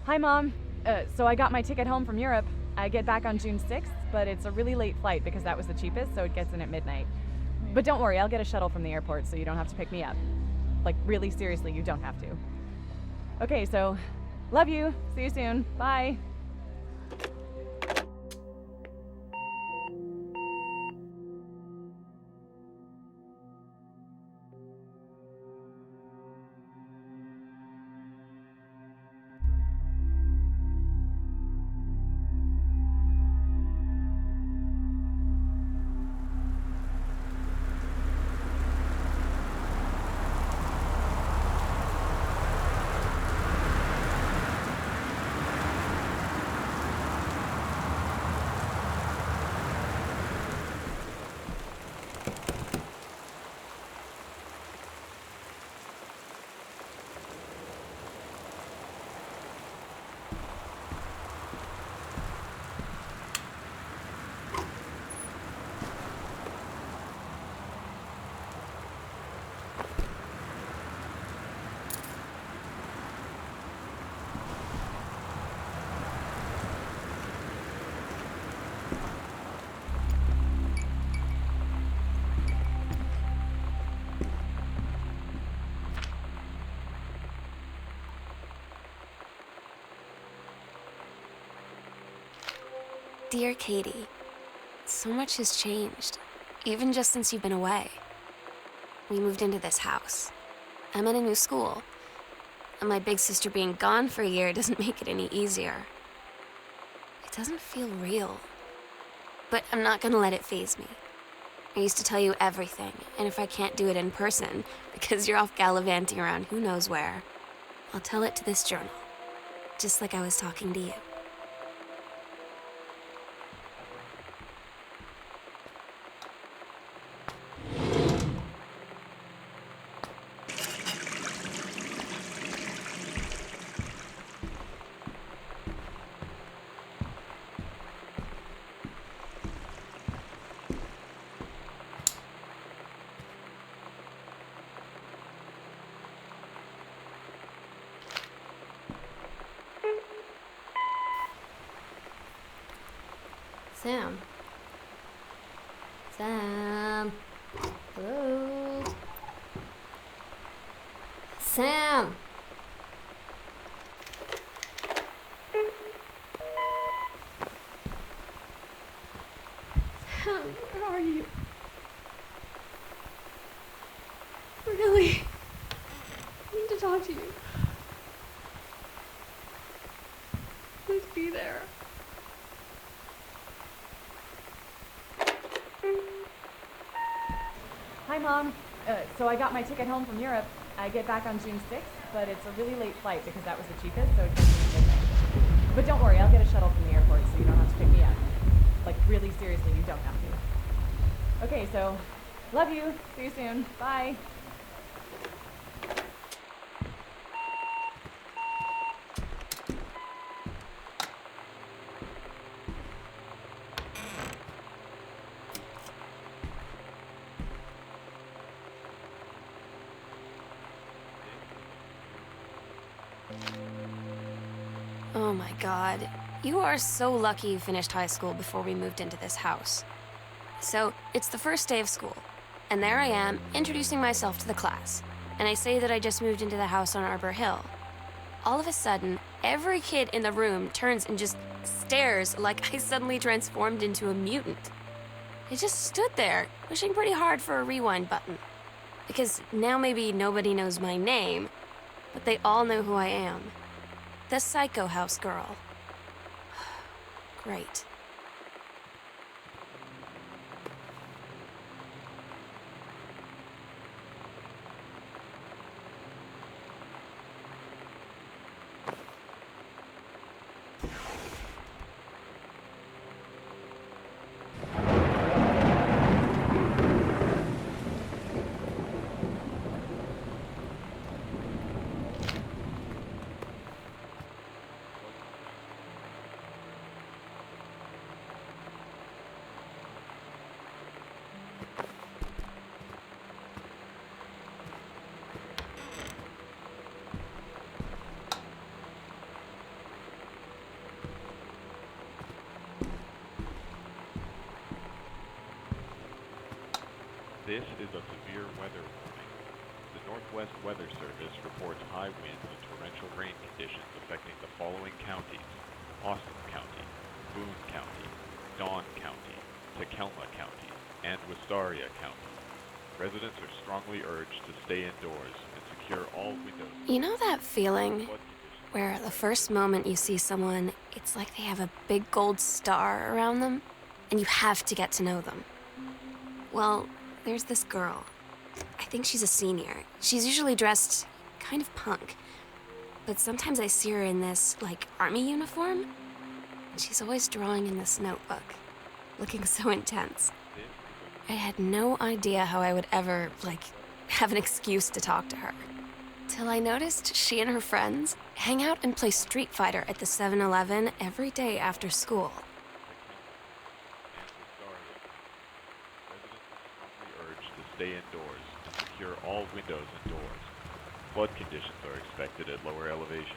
Hi, Mom. So I got my ticket home from Europe. I get back on June 6th, but it's a really late flight because that was the cheapest, so it gets in at midnight. But don't worry, I'll get a shuttle from the airport so you don't have to pick me up. Like, really seriously, you don't have to. Okay, so love you. See you soon. Bye. Dear Katie, so much has changed, even just since you've been away. We moved into this house. I'm in a new school, and my big sister being gone for a year doesn't make it any easier. It doesn't feel real, but I'm not gonna let it faze me. I used to tell you everything, and if I can't do it in person, because you're off gallivanting around who knows where, I'll tell it to this journal, just like I was talking to you. Sam. Sam. Hello. Sam. Sam, where are you? Really? I need to talk to you. Please be there. Hi, Mom. So I got my ticket home from Europe. I get back on June 6th, but it's a really late flight because that was the cheapest, so it gets in at midnight. But don't worry, I'll get a shuttle from the airport so you don't have to pick me up. Like, really seriously, you don't have to. Okay, so love you. See you soon. Bye. Oh my God. You are so lucky you finished high school before we moved into this house. So, it's the first day of school, and there I am, introducing myself to the class. And I say that I just moved into the house on Arbor Hill. All of a sudden, every kid in the room turns and just stares like I suddenly transformed into a mutant. I just stood there, wishing pretty hard for a rewind button. Because now maybe nobody knows my name, but they all know who I am. The Psycho House girl. Great. This is a severe weather warning. The Northwest Weather Service reports high winds and torrential rain conditions affecting the following counties: Austin County, Boone County, Dawn County, Tacoma County, and Wistaria County. Residents are strongly urged to stay indoors and secure all windows. You know that feeling Flood conditions where the first moment you see someone, it's like they have a big gold star around them, and you have to get to know them? Well, there's this girl. I think she's a senior. She's usually dressed kind of punk, but sometimes I see her in this, army uniform. She's always drawing in this notebook, looking so intense. I had no idea how I would ever, have an excuse to talk to her. Till I noticed she and her friends hang out and play Street Fighter at the 7-Eleven every day after school. Residents are strongly urged to stay indoors and secure all windows and doors. Flood conditions are expected at lower elevations.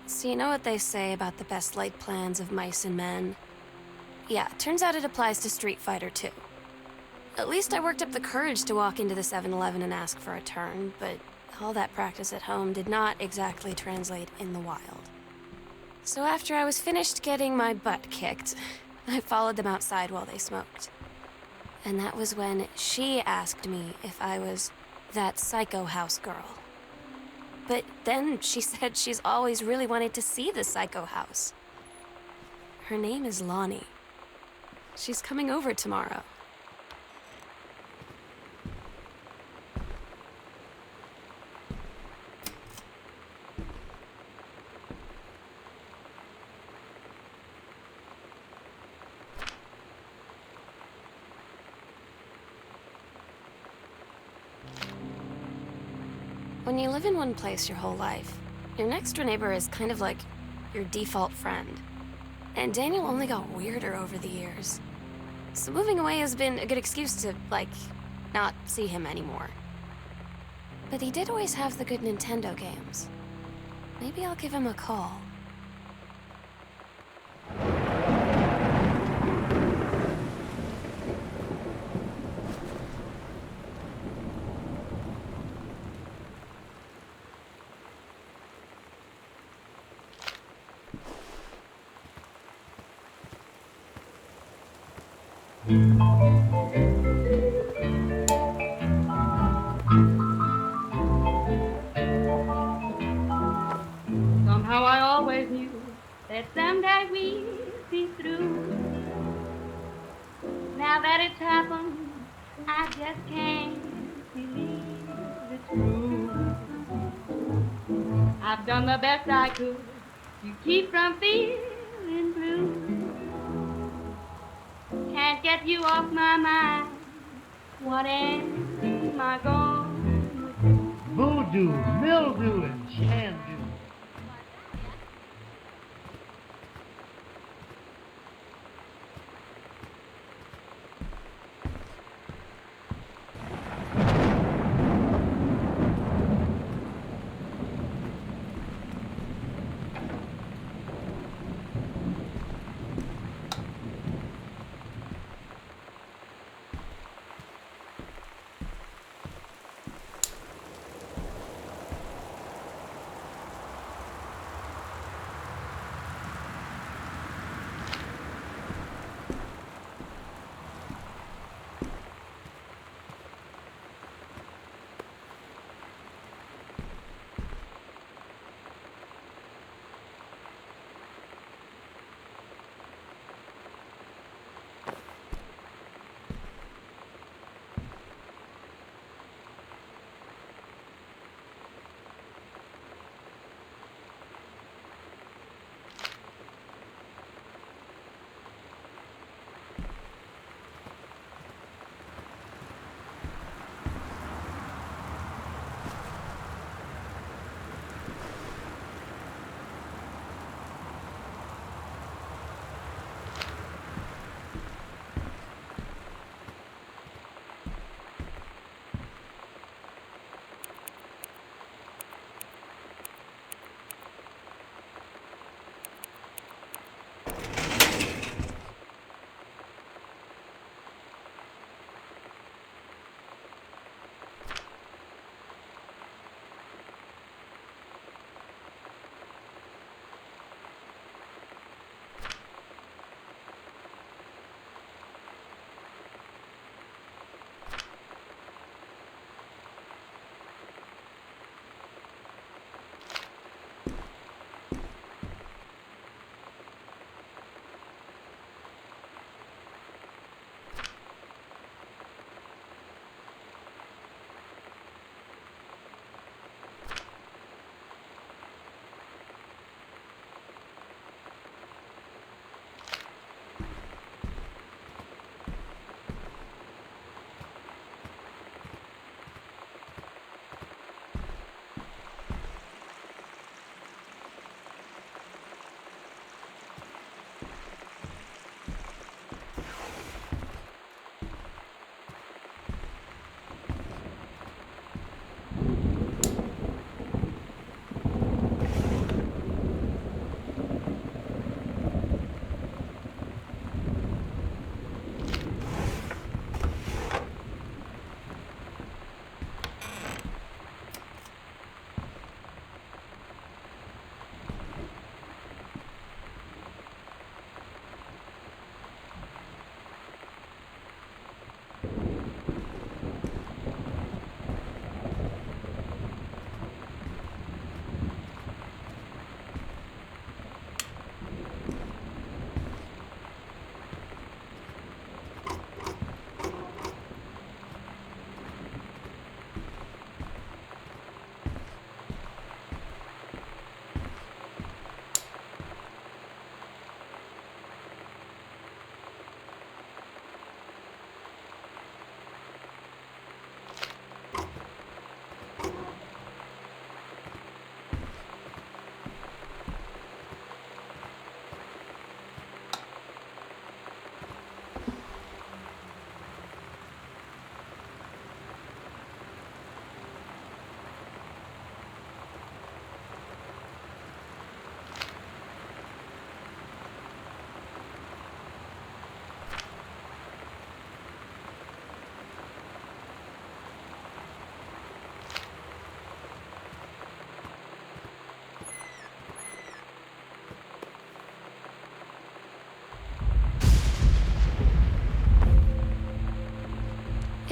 So you know what they say about the best laid plans of mice and men? Yeah, turns out it applies to Street Fighter too. At least I worked up the courage to walk into the 7-Eleven and ask for a turn, but all that practice at home did not exactly translate in the wild. So after I was finished getting my butt kicked, I followed them outside while they smoked. And that was when she asked me if I was that psycho house girl. But then she said she's always really wanted to see the psycho house. Her name is Lonnie. She's coming over tomorrow. When you live in one place your whole life, your next door neighbor is kind of like your default friend. And Daniel only got weirder over the years. So moving away has been a good excuse to, not see him anymore. But he did always have the good Nintendo games. Maybe I'll give him a call. Somehow I always knew that someday we'd be through. Now that it's happened, I just can't believe it's true. I've done the best I could to keep from feeling blue. Can't get you off my mind. What am I gonna do? Voodoo, mildew, and shandu.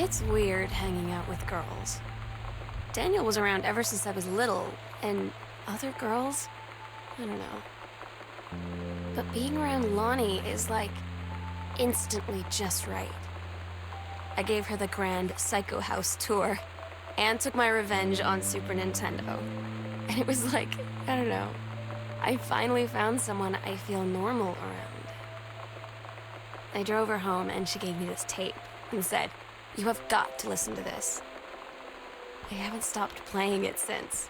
It's weird hanging out with girls. Daniel was around ever since I was little, and other girls? I don't know. But being around Lonnie is like instantly just right. I gave her the grand Psycho House tour and took my revenge on Super Nintendo. And it was like, I don't know, I finally found someone I feel normal around. I drove her home and she gave me this tape and said, "You have got to listen to this." I haven't stopped playing it since.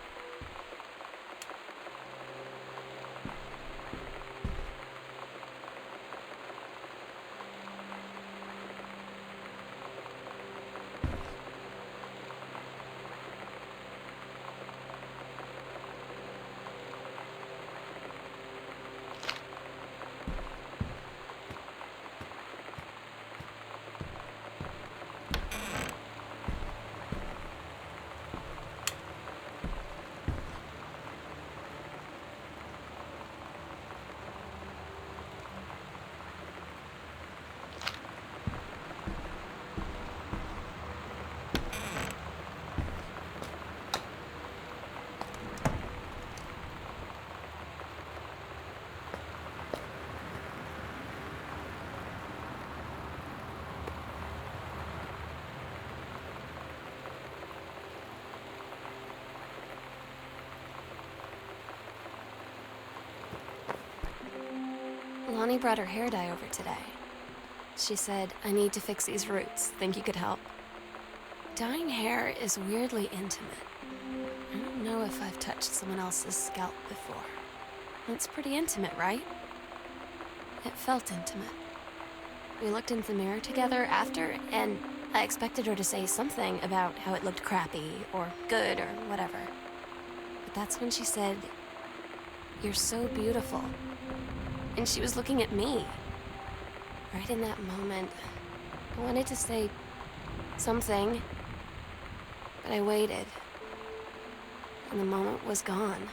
Lonnie brought her hair dye over today. She said, "I need to fix these roots. Think you could help?" Dyeing hair is weirdly intimate. I don't know if I've touched someone else's scalp before. It's pretty intimate, right? It felt intimate. We looked in the mirror together after, and I expected her to say something about how it looked crappy or good or whatever. But that's when she said, "You're so beautiful." And she was looking at me. Right in that moment, I wanted to say something, but I waited, and the moment was gone.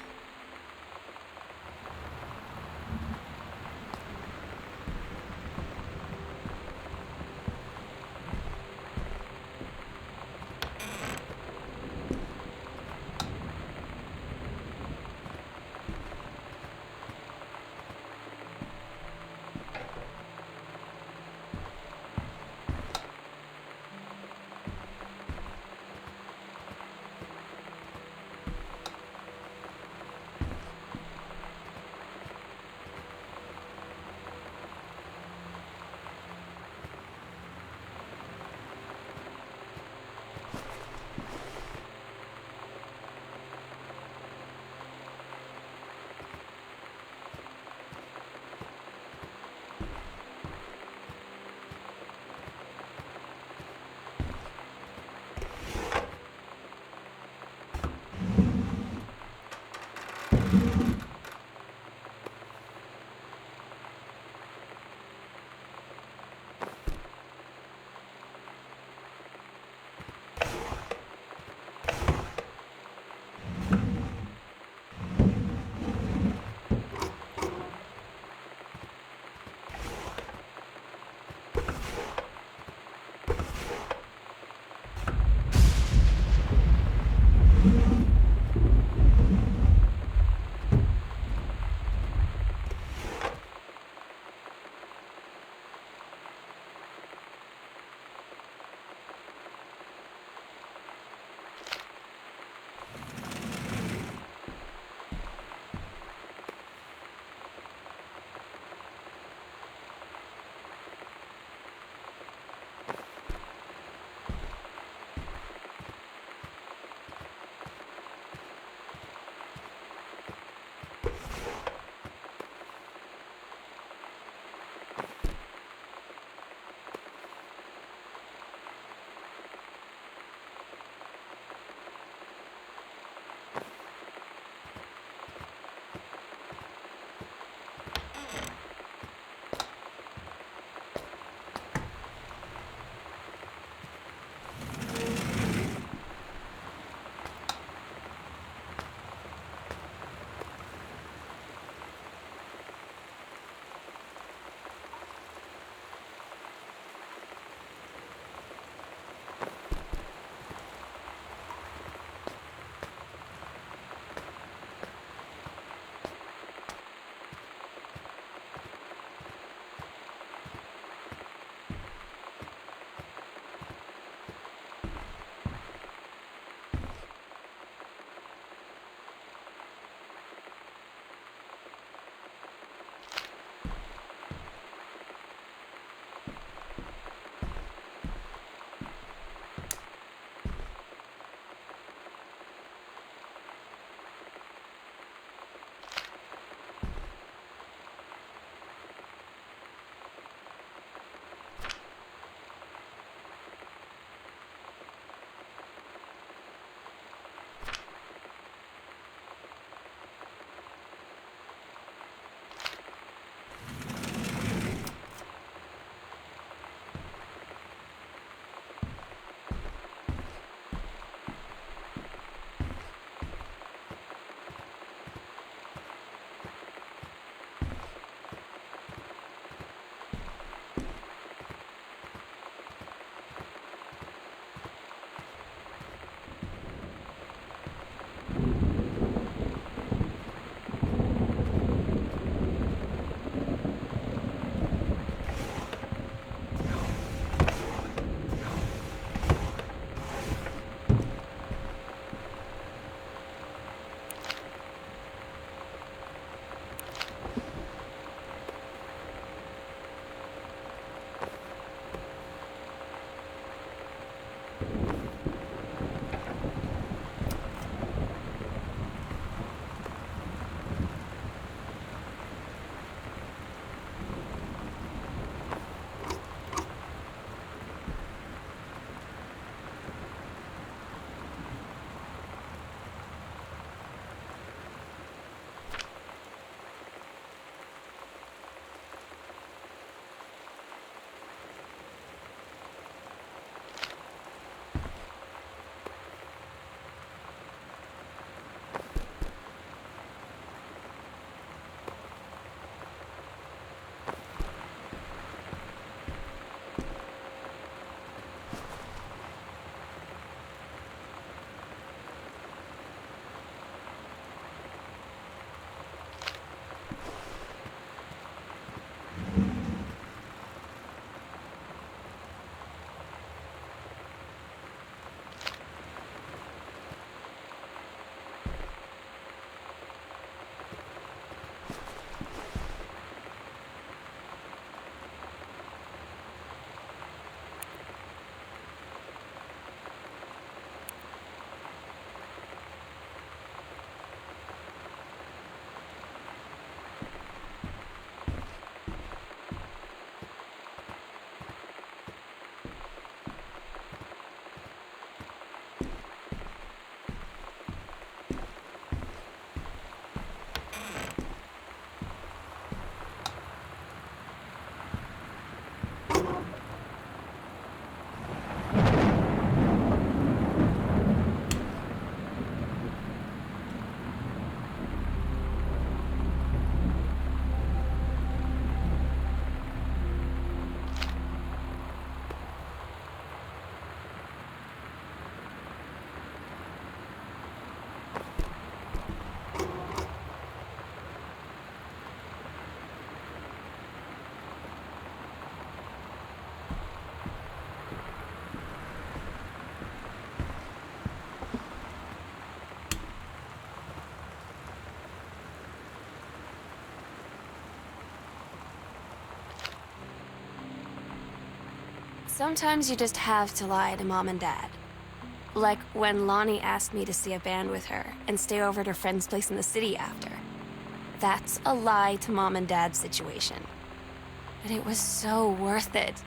Sometimes you just have to lie to Mom and Dad. Like when Lonnie asked me to see a band with her and stay over at her friend's place in the city after. That's a lie to Mom and Dad situation. But it was so worth it.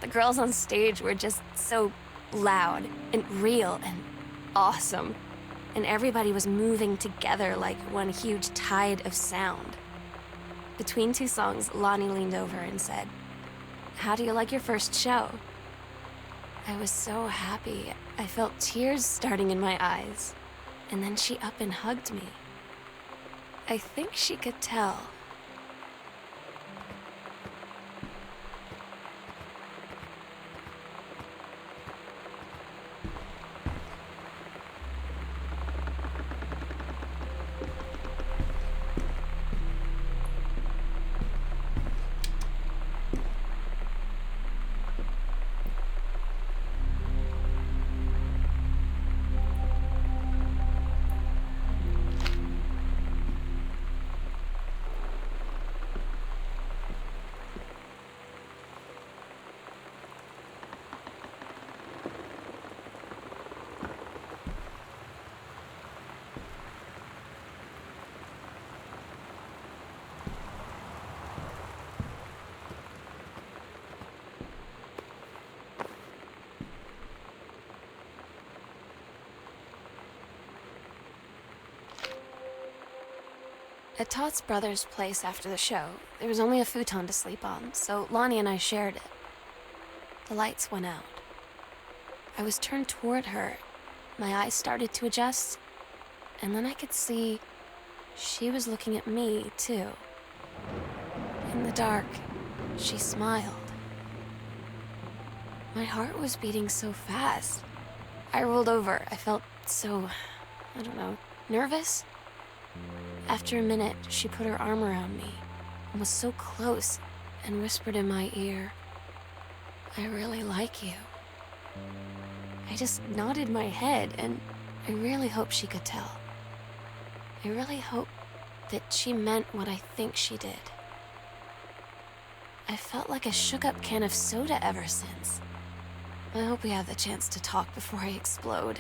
The girls on stage were just so loud and real and awesome. And everybody was moving together like one huge tide of sound. Between two songs, Lonnie leaned over and said, "How do you like your first show?" I was so happy. I felt tears starting in my eyes. And then she up and hugged me. I think she could tell. At Todd's brother's place after the show, there was only a futon to sleep on, so Lonnie and I shared it. The lights went out. I was turned toward her. My eyes started to adjust, and then I could see she was looking at me, too. In the dark, she smiled. My heart was beating so fast. I rolled over. I felt so, nervous. After a minute, she put her arm around me and was so close and whispered in my ear, "I really like you." I just nodded my head, and I really hope she could tell. I really hope that she meant what I think she did. I felt like a shook-up can of soda ever since. I hope we have the chance to talk before I explode.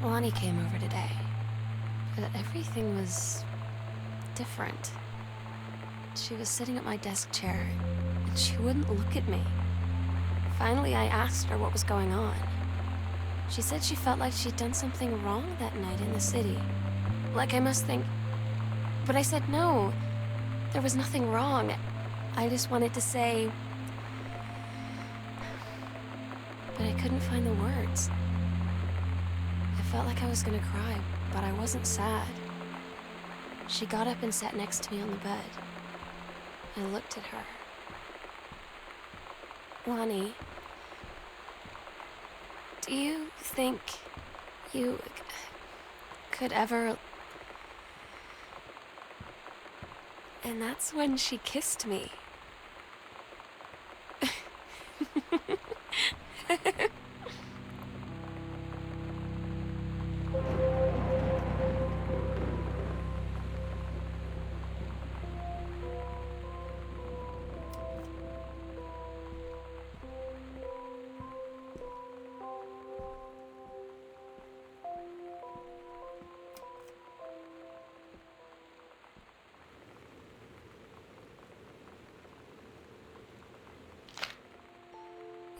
Lonnie came over today, but everything was different. She was sitting at my desk chair, and she wouldn't look at me. Finally, I asked her what was going on. She said she felt like she'd done something wrong that night in the city. Like I must think... But I said no, there was nothing wrong. I just wanted to say... But I couldn't find the words. I felt like I was gonna cry, but I wasn't sad. She got up and sat next to me on the bed. I looked at her. Lonnie, do you think you could ever... And that's when she kissed me.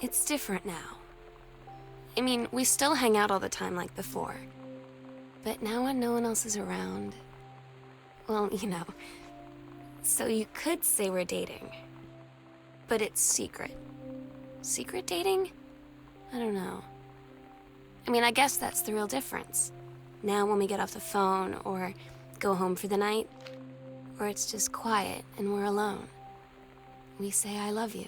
It's different now. I mean, we still hang out all the time like before. But now when no one else is around... Well, you know. So you could say we're dating. But it's secret. Secret dating? I don't know. I mean, I guess that's the real difference. Now when we get off the phone, or go home for the night, or it's just quiet and we're alone, we say I love you.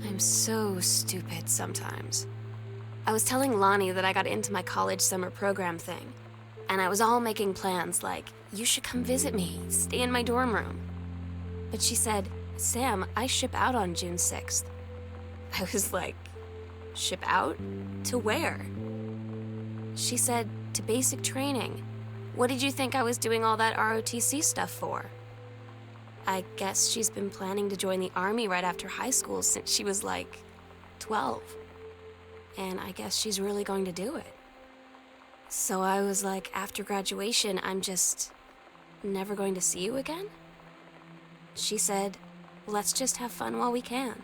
I'm so stupid sometimes. I was telling Lonnie that I got into my college summer program thing, and I was all making plans like, you should come visit me, stay in my dorm room. But she said, Sam, I ship out on June 6th. I was like, ship out? To where? She said, to basic training. What did you think I was doing all that ROTC stuff for? I guess she's been planning to join the Army right after high school since she was like 12. And I guess she's really going to do it. So I was like, after graduation, I'm just never going to see you again? She said, let's just have fun while we can.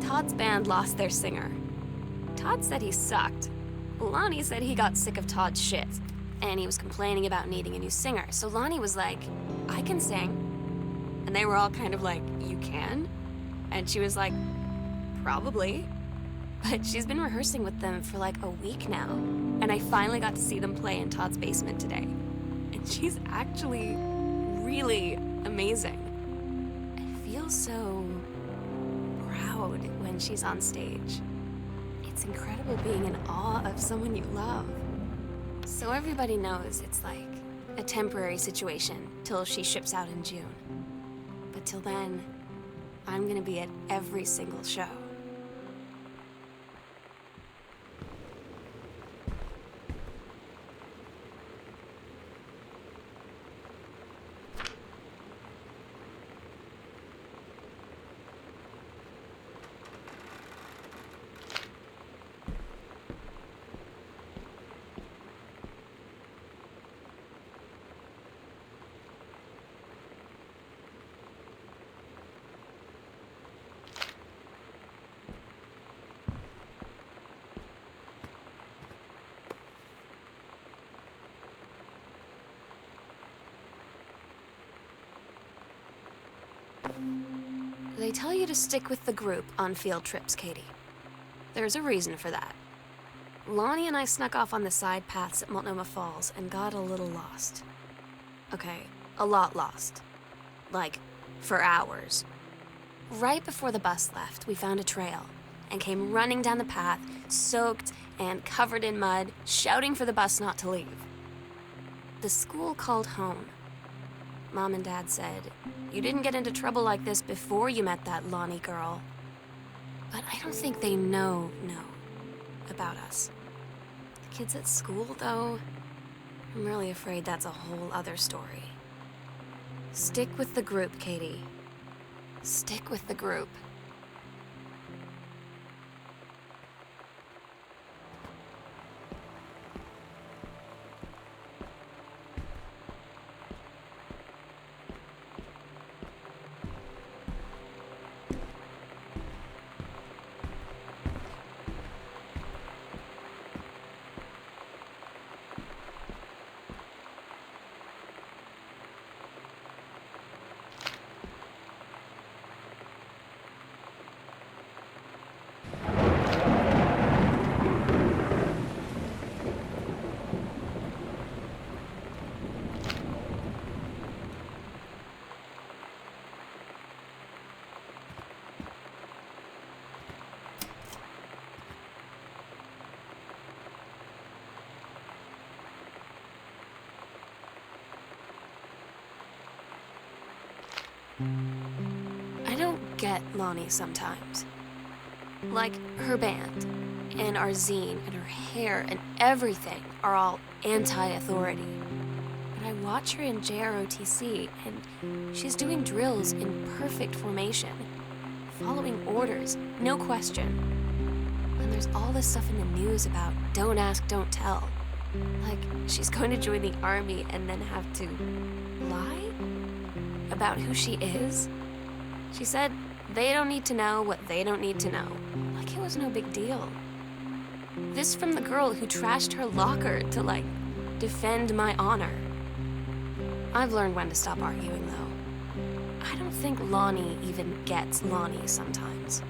Todd's band lost their singer. Todd said he sucked. Lonnie said he got sick of Todd's shit, and he was complaining about needing a new singer. So Lonnie was like, I can sing. And they were all kind of like, you can? And she was like, probably. But she's been rehearsing with them for like a week now. And I finally got to see them play in Todd's basement today. And she's actually really amazing. I feel so proud when she's on stage. It's incredible being in awe of someone you love. So everybody knows it's like a temporary situation till she ships out in June. But till then, I'm gonna be at every single show. They tell you to stick with the group on field trips, Katie. There's a reason for that. Lonnie and I snuck off on the side paths at Multnomah Falls and got a little lost. Okay, a lot lost. Like, for hours. Right before the bus left, we found a trail and came running down the path, soaked and covered in mud, shouting for the bus not to leave. The school called home. Mom and Dad said, you didn't get into trouble like this before you met that Lonnie girl. But I don't think they know about us. The kids at school, though, I'm really afraid that's a whole other story. Stick with the group, Katie. Stick with the group. I don't get Lonnie sometimes. Like, her band, and our zine, and her hair, and everything are all anti-authority. But I watch her in JROTC, and she's doing drills in perfect formation, following orders, no question. And there's all this stuff in the news about don't ask, don't tell. Like, she's going to join the army and then have to lie about who she is. She said they don't need to know what they don't need to know. Like it was no big deal. This from the girl who trashed her locker to, like, defend my honor. I've learned when to stop arguing, though. I don't think Lonnie even gets Lonnie sometimes.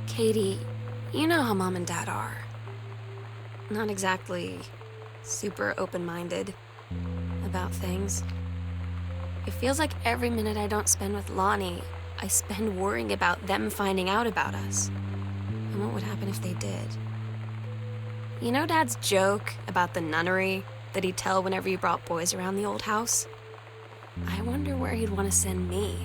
Katie, you know how Mom and Dad are. Not exactly super open-minded about things. It feels like every minute I don't spend with Lonnie, I spend worrying about them finding out about us. And what would happen if they did? You know Dad's joke about the nunnery that he'd tell whenever he brought boys around the old house? I wonder where he'd want to send me.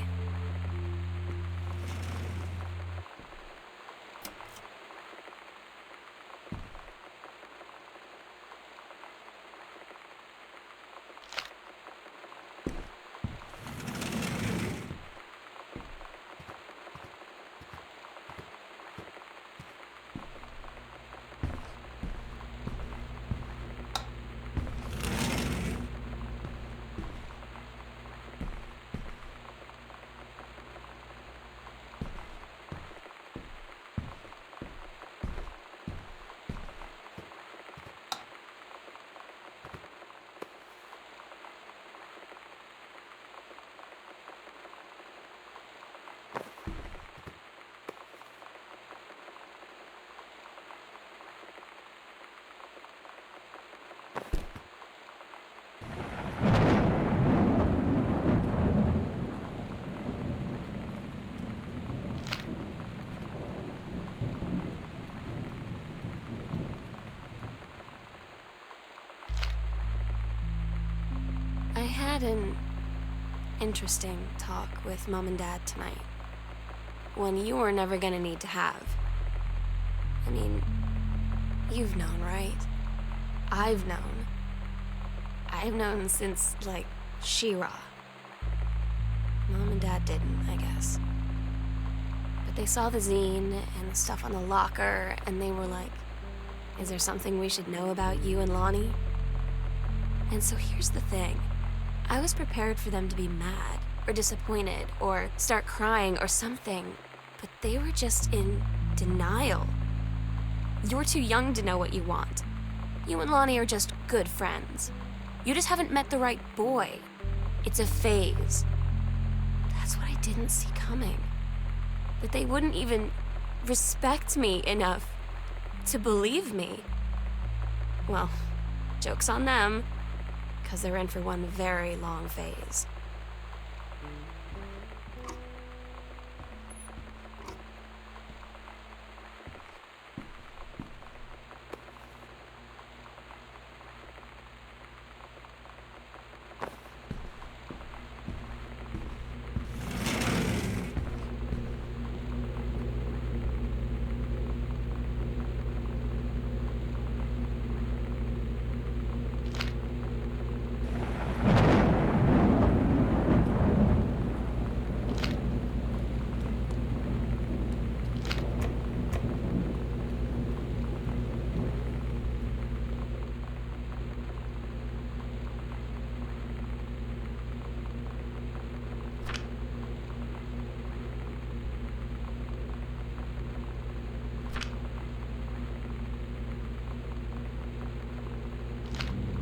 I had an interesting talk with Mom and Dad tonight. One you were never gonna need to have. I mean, you've known, right? I've known. I've known since, like, She-Ra. Mom and Dad didn't, I guess. But they saw the zine and the stuff on the locker, and they were like, is there something we should know about you and Lonnie? And so here's the thing. I was prepared for them to be mad, or disappointed, or start crying, or something. But they were just in denial. You're too young to know what you want. You and Lonnie are just good friends. You just haven't met the right boy. It's a phase. That's what I didn't see coming. That they wouldn't even respect me enough to believe me. Well, joke's on them, because they're in for one very long phase.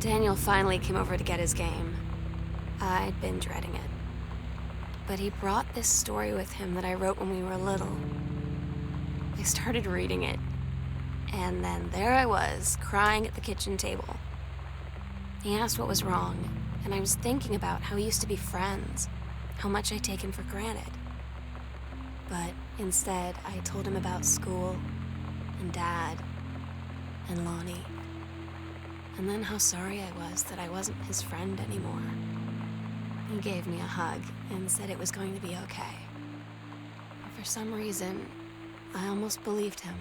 Daniel finally came over to get his game. I'd been dreading it. But he brought this story with him that I wrote when we were little. I started reading it, and then there I was, crying at the kitchen table. He asked what was wrong, and I was thinking about how we used to be friends, how much I'd taken for granted. But instead, I told him about school, and Dad, and Lonnie, and then how sorry I was that I wasn't his friend anymore. He gave me a hug and said it was going to be okay. And for some reason, I almost believed him.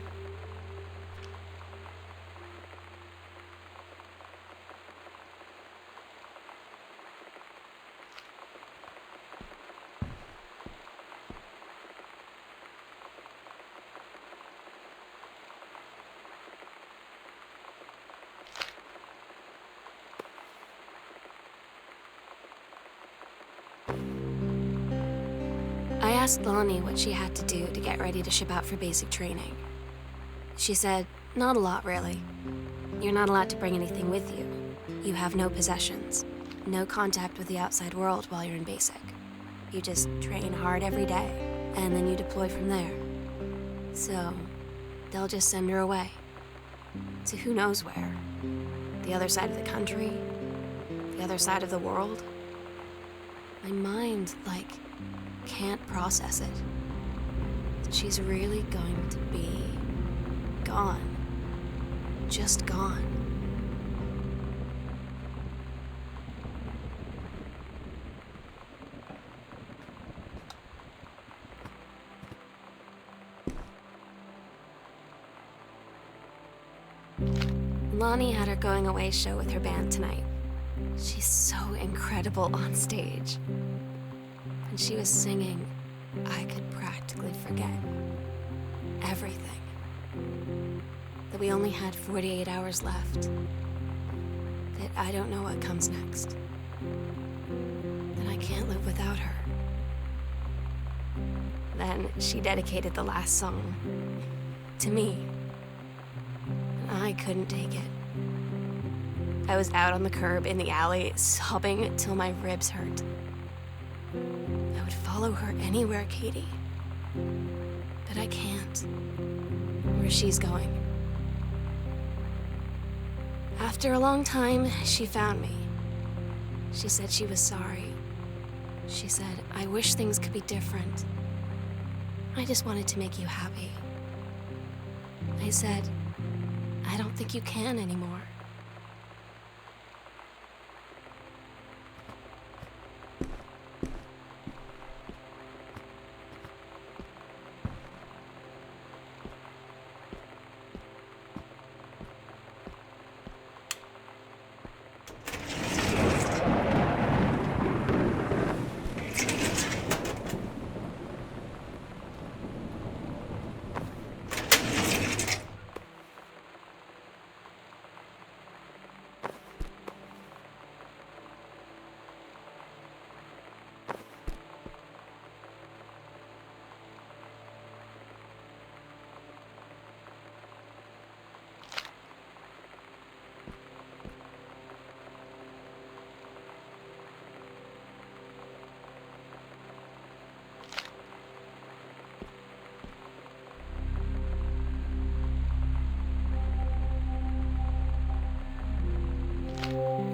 I asked Lonnie what she had to do to get ready to ship out for basic training. She said, not a lot, really. You're not allowed to bring anything with you. You have no possessions, no contact with the outside world while you're in basic. You just train hard every day, and then you deploy from there. So, they'll just send her away. To who knows where. The other side of the country, the other side of the world. My mind, can't process it. She's really going to be gone. Just gone. Lonnie had her going away show with her band tonight. She's so incredible on stage. When she was singing, I could practically forget everything. That we only had 48 hours left. That I don't know what comes next. That I can't live without her. Then she dedicated the last song to me. And I couldn't take it. I was out on the curb in the alley, sobbing till my ribs hurt. I would follow her anywhere, Katie. But I can't. Where she's going. After a long time, she found me. She said she was sorry. She said, I wish things could be different. I just wanted to make you happy. I said, I don't think you can anymore.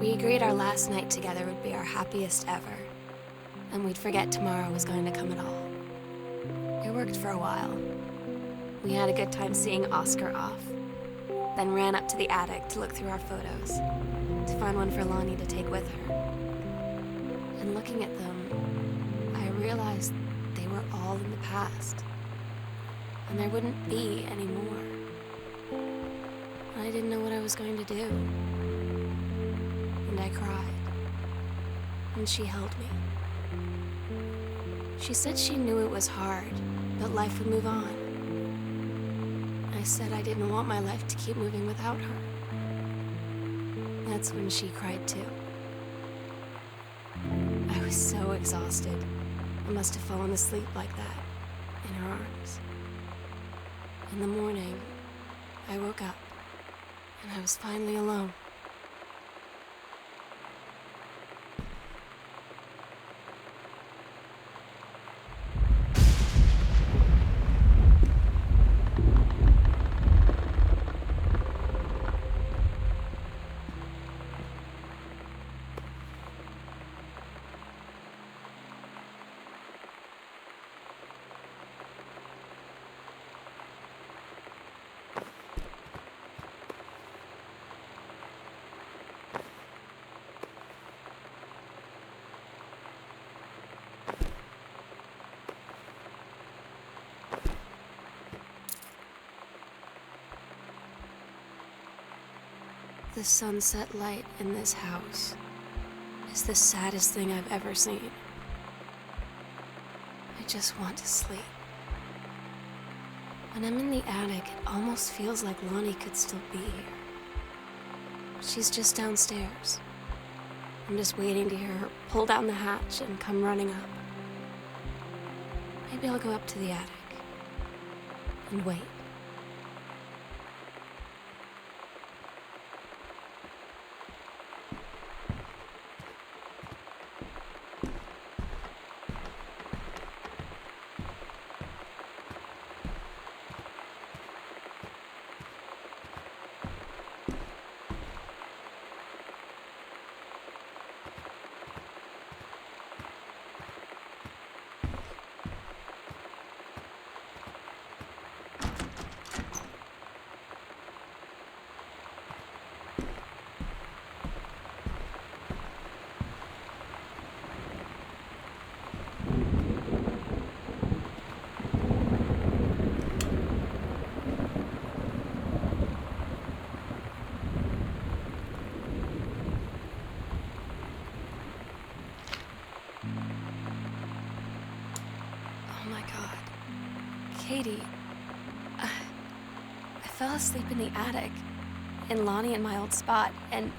We agreed our last night together would be our happiest ever, and we'd forget tomorrow was going to come at all. It worked for a while. We had a good time seeing Oscar off, then ran up to the attic to look through our photos, to find one for Lonnie to take with her. And looking at them, I realized they were all in the past, and there wouldn't be any more. I didn't know what I was going to do. And I cried. And she held me. She said she knew it was hard, but life would move on. I said I didn't want my life to keep moving without her. That's when she cried too. I was so exhausted. I must have fallen asleep like that, in her arms. In the morning, I woke up, and I was finally alone. The sunset light in this house is the saddest thing I've ever seen. I just want to sleep. When I'm in the attic, it almost feels like Lonnie could still be here. She's just downstairs. I'm just waiting to hear her pull down the hatch and come running up. Maybe I'll go up to the attic and wait. Oh my God. Katie, I fell asleep in the attic, in Lonnie in my old spot, and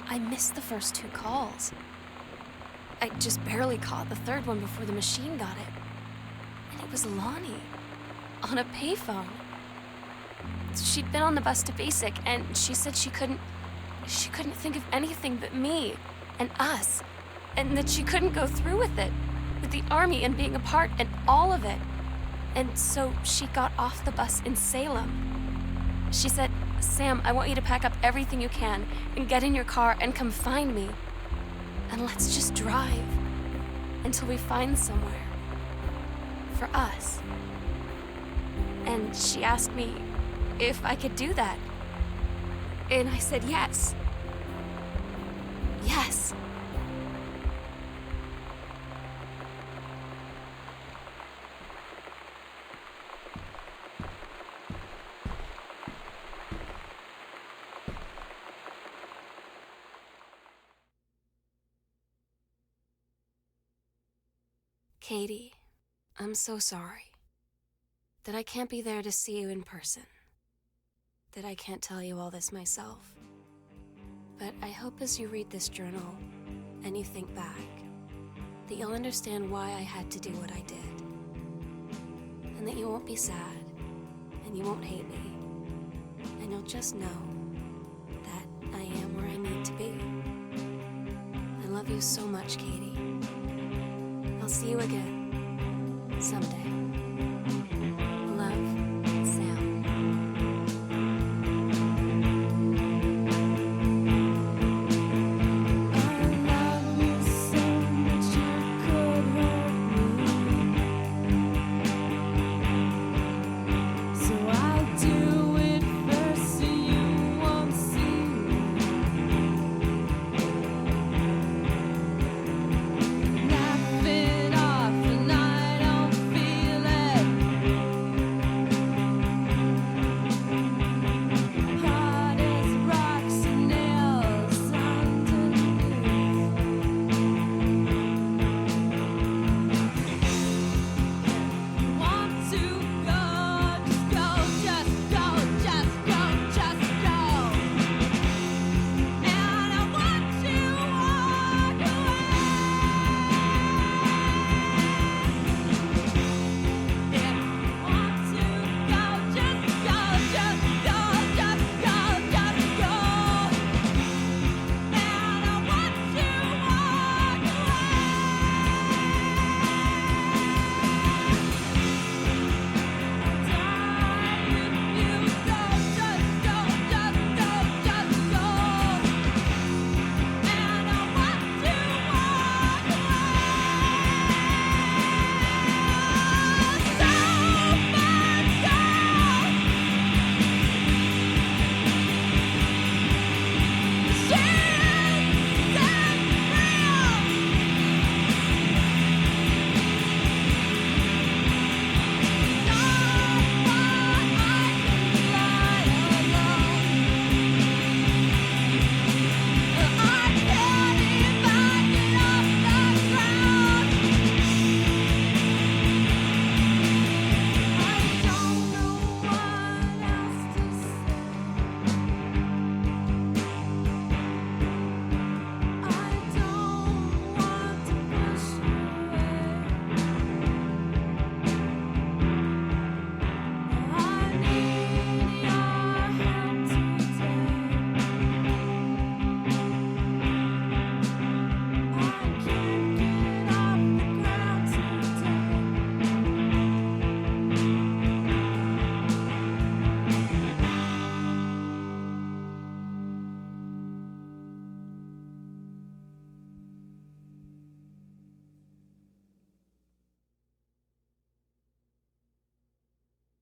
I missed the first 2 calls. I just barely caught the third one before the machine got it. And it was Lonnie, on a payphone. She'd been on the bus to Basic, and she said she couldn't think of anything but me and us, and that she couldn't go through with it, with the Army and being apart and all of it. And so she got off the bus in Salem. She said, "Sam, I want you to pack up everything you can and get in your car and come find me. And let's just drive until we find somewhere for us." And she asked me if I could do that. And I said yes. Yes. Katie, I'm so sorry that I can't be there to see you in person, that I can't tell you all this myself. But I hope as you read this journal and you think back, that you'll understand why I had to do what I did, and that you won't be sad, and you won't hate me, and you'll just know that I am where I need to be. I love you so much, Katie. I'll see you again someday.